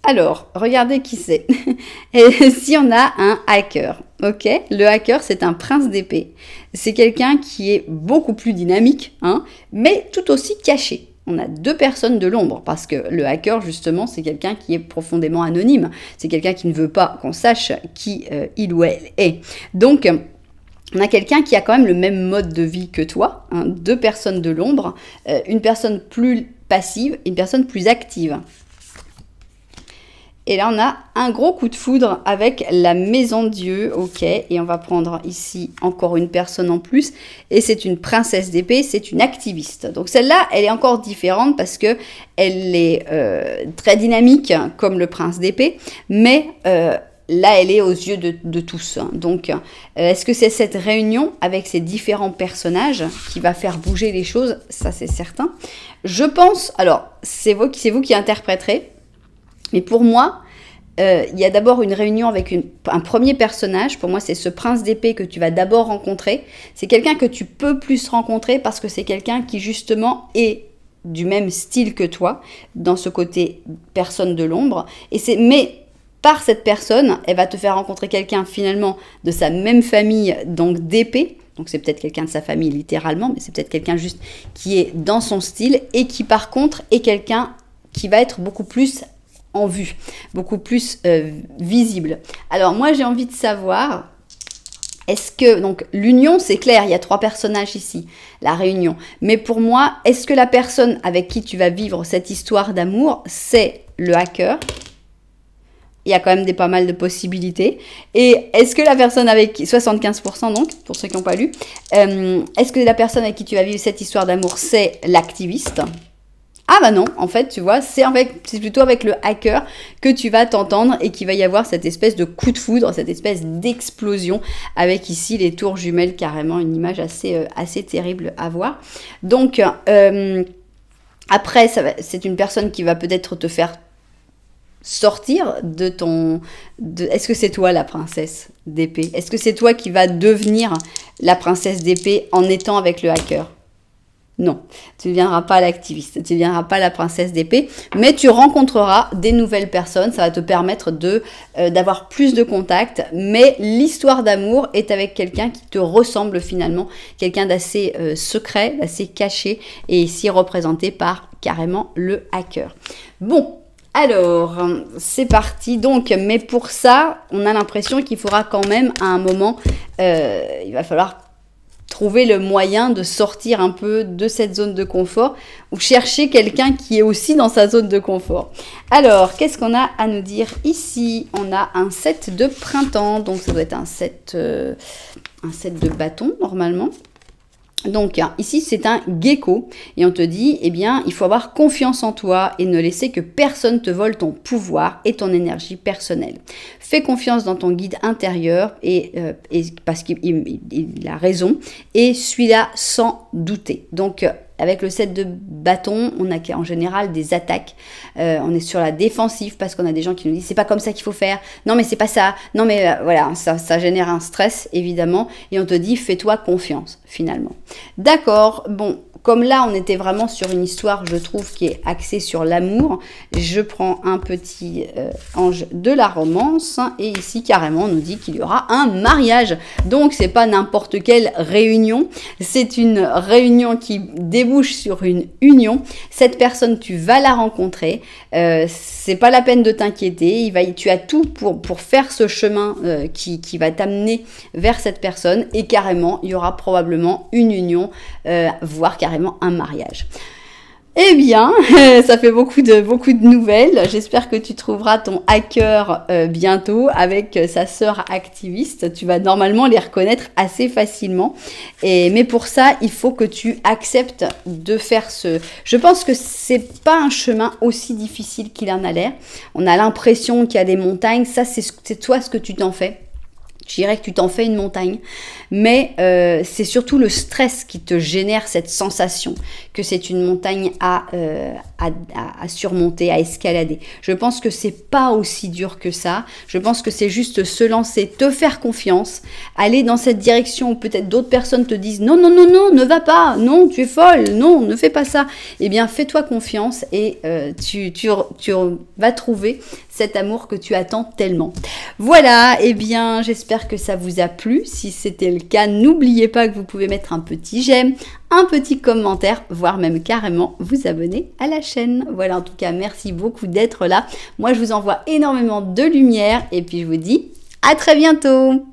Alors, regardez qui c'est. Et si on a un hacker, ok? Le hacker, c'est un prince d'épée. C'est quelqu'un qui est beaucoup plus dynamique, hein, mais tout aussi caché. On a 2 personnes de l'ombre, parce que le hacker, justement, c'est quelqu'un qui est profondément anonyme. C'est quelqu'un qui ne veut pas qu'on sache qui il ou elle est. Donc, on a quelqu'un qui a quand même le même mode de vie que toi, hein, 2 personnes de l'ombre, une personne plus passive, une personne plus active. Et là, on a un gros coup de foudre avec la maison de Dieu, ok. Et on va prendre ici encore une personne en plus. Et c'est une princesse d'épée, c'est une activiste. Donc celle-là, elle est encore différente parce que elle est très dynamique comme le prince d'épée. Mais là, elle est aux yeux de tous. Donc, est-ce que c'est cette réunion avec ces différents personnages qui va faire bouger les choses? Ça, c'est certain. Je pense, alors, c'est vous qui interpréterez. Mais pour moi, il y a d'abord une réunion avec un premier personnage. Pour moi, c'est ce prince d'épée que tu vas d'abord rencontrer. C'est quelqu'un que tu peux plus rencontrer parce que c'est quelqu'un qui, justement, est du même style que toi, dans ce côté personne de l'ombre. Mais par cette personne, elle va te faire rencontrer quelqu'un finalement de sa même famille, donc d'épée. Donc c'est peut-être quelqu'un de sa famille littéralement, mais c'est peut-être quelqu'un juste qui est dans son style et qui par contre est quelqu'un qui va être beaucoup plus en vue, beaucoup plus visible. Alors moi j'ai envie de savoir, est-ce que, donc l'union c'est clair, il y a 3 personnages ici, la réunion. Mais pour moi, est-ce que la personne avec qui tu vas vivre cette histoire d'amour, c'est le hacker ? Il y a quand même pas mal de possibilités. Et est-ce que la personne avec 75% donc, pour ceux qui n'ont pas lu, est-ce que la personne avec qui tu vas vivre cette histoire d'amour, c'est l'activiste ? Ah bah non, en fait, tu vois, c'est plutôt avec le hacker que tu vas t'entendre et qu'il va y avoir cette espèce de coup de foudre, cette espèce d'explosion avec ici les tours jumelles, carrément une image assez terrible à voir. Donc, après, c'est une personne qui va peut-être te faire sortir de ton... Est-ce que c'est toi la princesse d'épée? Est-ce que c'est toi qui vas devenir la princesse d'épée en étant avec le hacker? Non, tu ne deviendras pas l'activiste, tu ne deviendras pas la princesse d'épée, mais tu rencontreras des nouvelles personnes, ça va te permettre d'avoir plus de contacts, mais l'histoire d'amour est avec quelqu'un qui te ressemble finalement, quelqu'un d'assez secret, d'assez caché, et ici représenté par carrément le hacker. Bon, alors, c'est parti. Donc, mais pour ça, on a l'impression qu'il faudra quand même, à un moment, il va falloir trouver le moyen de sortir un peu de cette zone de confort ou chercher quelqu'un qui est aussi dans sa zone de confort. Alors, qu'est-ce qu'on a à nous dire ici? On a un set de printemps, donc ça doit être un set de bâtons, normalement. Donc ici c'est un gecko et on te dit eh bien il faut avoir confiance en toi et ne laisser que personne te vole ton pouvoir et ton énergie personnelle. Fais confiance dans ton guide intérieur et parce qu'il a raison et suis-la sans douter. Donc avec le set de bâtons, on a en général des attaques. On est sur la défensive parce qu'on a des gens qui nous disent c'est pas comme ça qu'il faut faire. Non mais c'est pas ça. Non mais voilà, ça génère un stress évidemment. Et on te dit fais-toi confiance finalement. D'accord, bon. Comme là, on était vraiment sur une histoire, je trouve, qui est axée sur l'amour, je prends un petit ange de la romance et ici, carrément, on nous dit qu'il y aura un mariage. Donc, c'est pas n'importe quelle réunion, c'est une réunion qui débouche sur une union. Cette personne, tu vas la rencontrer, c'est pas la peine de t'inquiéter, tu as tout pour faire ce chemin qui va t'amener vers cette personne et carrément, il y aura probablement une union, voire carrément un mariage. Eh bien, ça fait beaucoup de nouvelles. J'espère que tu trouveras ton hacker bientôt avec sa sœur activiste. Tu vas normalement les reconnaître assez facilement. Mais pour ça, il faut que tu acceptes de faire Je pense que c'est pas un chemin aussi difficile qu'il en a l'air. On a l'impression qu'il y a des montagnes. Ça, c'est toi ce que tu t'en fais. Je dirais que tu t'en fais une montagne, mais c'est surtout le stress qui te génère cette sensation que c'est une montagne à surmonter, à escalader. Je pense que c'est pas aussi dur que ça. Je pense que c'est juste se lancer, te faire confiance, aller dans cette direction où peut-être d'autres personnes te disent non, non, non, non, ne va pas, non, tu es folle, non, ne fais pas ça. Eh bien, fais-toi confiance et tu vas trouver cet amour que tu attends tellement. Voilà, eh bien, j'espère que ça vous a plu. Si c'était le cas, n'oubliez pas que vous pouvez mettre un petit j'aime, un petit commentaire, voire même carrément vous abonner à la chaîne. Voilà, en tout cas, merci beaucoup d'être là. Moi, je vous envoie énormément de lumière et puis je vous dis à très bientôt.